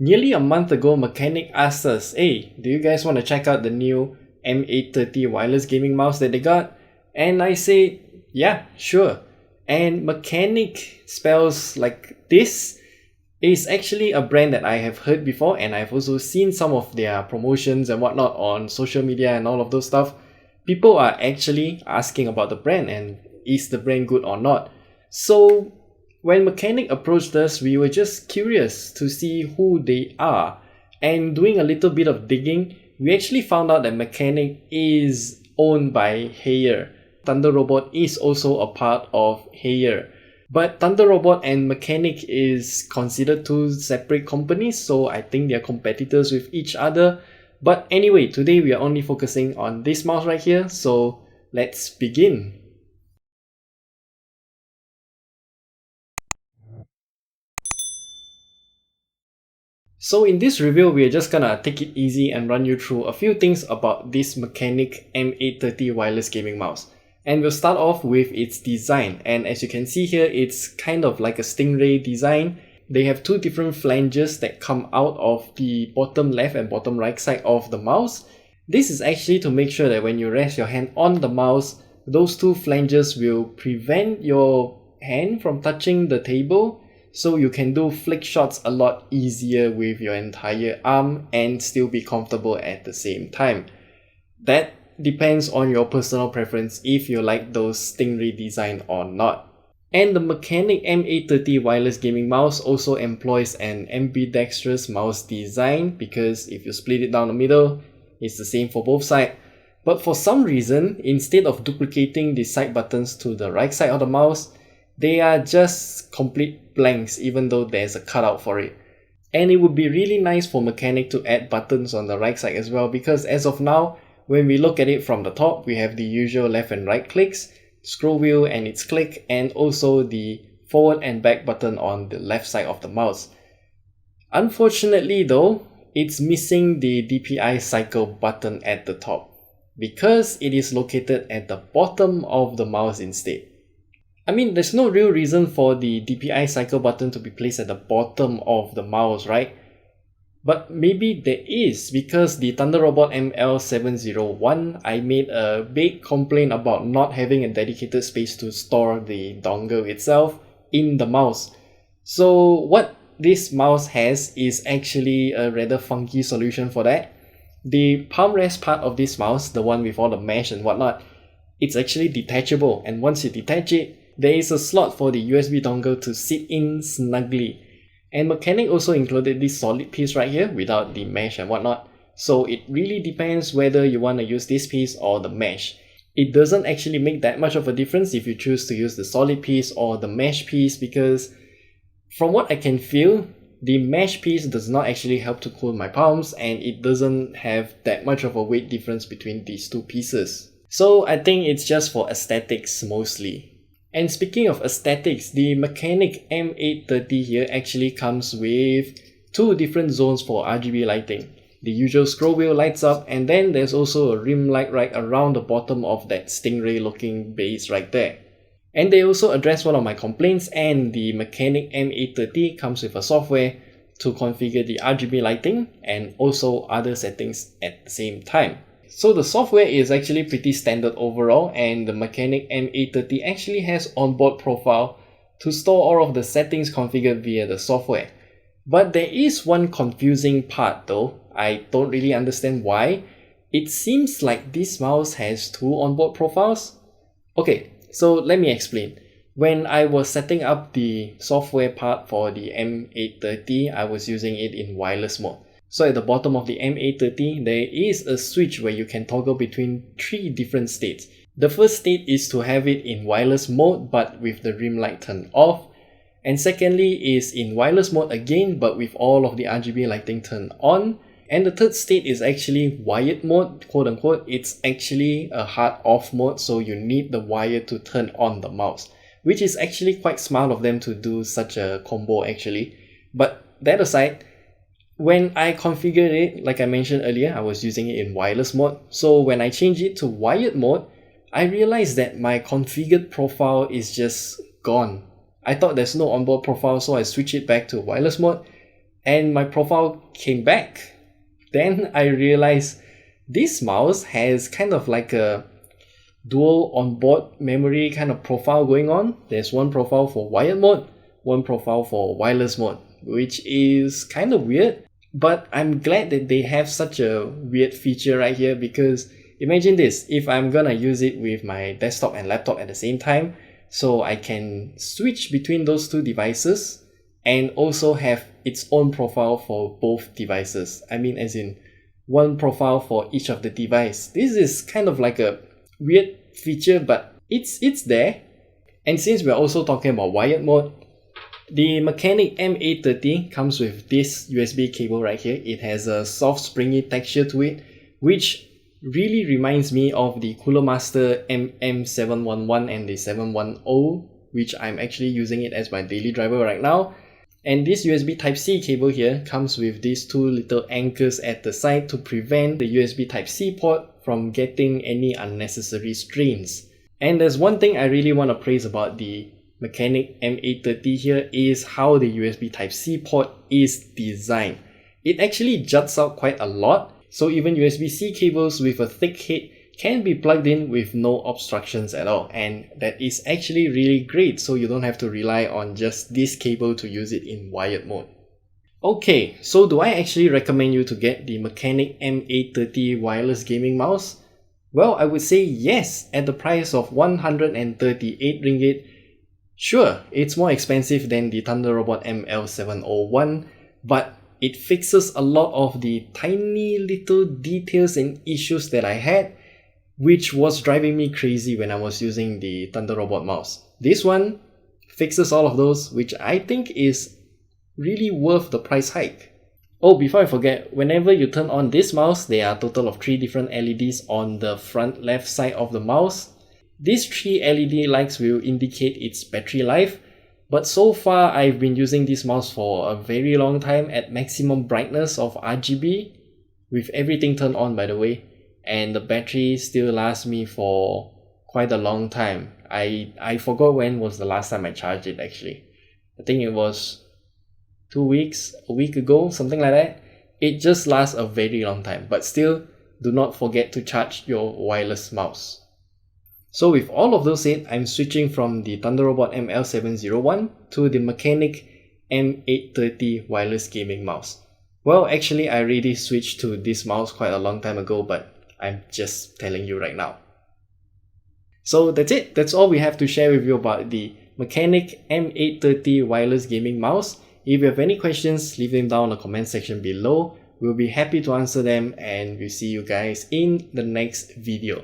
Nearly a month ago, Machenike asked us, hey, do you guys want to check out the new M830 wireless gaming mouse that they got? And I said, yeah, sure. And Machenike spells like this is actually a brand that I have heard before, and I've also seen some of their promotions and whatnot on social media and all of those stuff. People are actually asking about the brand and is the brand good or not. So when Machenike approached us, we were just curious to see who they are. And doing a little bit of digging, we actually found out that Machenike is owned by Haier. Thunder Robot is also a part of Haier. But Thunder Robot and Machenike is considered two separate companies, so I think they're competitors with each other. But anyway, today we are only focusing on this mouse right here, so let's begin. So in this review, we're just gonna take it easy and run you through a few things about this Machenike M830 wireless gaming mouse. And we'll start off with its design, and as you can see here, it's kind of like a stingray design. They have two different flanges that come out of the bottom left and bottom right side of the mouse. This is actually to make sure that when you rest your hand on the mouse, those two flanges will prevent your hand from touching the table, so you can do flick shots a lot easier with your entire arm and still be comfortable at the same time. That depends on your personal preference if you like those stingray design or not. And the Machenike M830 wireless gaming mouse also employs an ambidextrous mouse design, because if you split it down the middle, it's the same for both sides. But for some reason, instead of duplicating the side buttons to the right side of the mouse, they are just complete blanks even though there's a cutout for it. And it would be really nice for Machenike to add buttons on the right side as well, because as of now, when we look at it from the top, we have the usual left and right clicks, scroll wheel and its click, and also the forward and back button on the left side of the mouse. Unfortunately though, it's missing the DPI cycle button at the top, because it is located at the bottom of the mouse instead. I mean, there's no real reason for the DPI cycle button to be placed at the bottom of the mouse, right? But maybe there is, because the Thunder Robot ML701, I made a big complaint about not having a dedicated space to store the dongle itself in the mouse. So what this mouse has is actually a rather funky solution for that. The palm rest part of this mouse, the one with all the mesh and whatnot, it's actually detachable, and once you detach it, there is a slot for the USB dongle to sit in snugly. And Machenike also included this solid piece right here without the mesh and whatnot, so it really depends whether you want to use this piece or the mesh. It doesn't actually make that much of a difference if you choose to use the solid piece or the mesh piece, because from what I can feel, the mesh piece does not actually help to cool my palms, and it doesn't have that much of a weight difference between these two pieces. So I think it's just for aesthetics mostly. And speaking of aesthetics, the Machenike M830 here actually comes with two different zones for RGB lighting. The usual scroll wheel lights up, and then there's also a rim light right around the bottom of that stingray looking base right there. And they also address one of my complaints, and the Machenike M830 comes with a software to configure the RGB lighting and also other settings at the same time. So the software is actually pretty standard overall, and the Machenike M830 actually has onboard profile to store all of the settings configured via the software. But there is one confusing part though. I don't really understand why. It seems like this mouse has two onboard profiles. Okay, so let me explain. When I was setting up the software part for the M830, I was using it in wireless mode. So at the bottom of the M830, there is a switch where you can toggle between three different states. The first state is to have it in wireless mode but with the rim light turned off. And secondly is in wireless mode again but with all of the RGB lighting turned on. And the third state is actually wired mode, quote unquote. It's actually a hard off mode, so you need the wire to turn on the mouse, which is actually quite smart of them to do such a combo actually. But that aside, when I configured it, like I mentioned earlier, I was using it in wireless mode. So when I change it to wired mode, I realized that my configured profile is just gone. I thought there's no onboard profile, so I switched it back to wireless mode. and my profile came back. Then I realized this mouse has kind of like a dual onboard memory kind of profile going on. There's one profile for wired mode, one profile for wireless mode, which is kind of weird. But I'm glad that they have such a weird feature right here, because imagine this, if I'm gonna use it with my desktop and laptop at the same time, so I can switch between those two devices and also have its own profile for both devices. I mean, as in one profile for each of the device. This is kind of like a weird feature, but it's there. And since we're also talking about wired mode, the Machenike M830 comes with this USB cable right here. It has a soft springy texture to it, which really reminds me of the Cooler Master MM711 and the 710, which I'm actually using it as my daily driver right now. And this USB Type-C cable here comes with these two little anchors at the side to prevent the USB Type-C port from getting any unnecessary strains. And there's one thing I really want to praise about the Machenike M830 here is how the USB Type-C port is designed. It actually juts out quite a lot, so even USB-C cables with a thick head can be plugged in with no obstructions at all, and that is actually really great, so you don't have to rely on just this cable to use it in wired mode. Okay, so do I actually recommend you to get the Machenike M830 wireless gaming mouse? Well, I would say yes, at the price of 138 ringgit. Sure, it's more expensive than the ThunderRobot ML701, but it fixes a lot of the tiny little details and issues that I had, which was driving me crazy when I was using the ThunderRobot mouse. This one fixes all of those, which I think is really worth the price hike. Oh, before I forget, whenever you turn on this mouse, there are a total of 3 different LEDs on the front left side of the mouse. These 3 LED lights will indicate its battery life, but so far I've been using this mouse for a very long time at maximum brightness of RGB, with everything turned on by the way, and the battery still lasts me for quite a long time. I forgot when was the last time I charged it actually. I think it was 2 weeks, a week ago, something like that. It just lasts a very long time, but still, do not forget to charge your wireless mouse. So with all of those said, I'm switching from the ThunderRobot ML701 to the Machenike M830 wireless gaming mouse. Well, actually I already switched to this mouse quite a long time ago, but I'm just telling you right now. So that's it. That's all we have to share with you about the Machenike M830 wireless gaming mouse. If you have any questions, leave them down in the comment section below. We'll be happy to answer them, and we'll see you guys in the next video.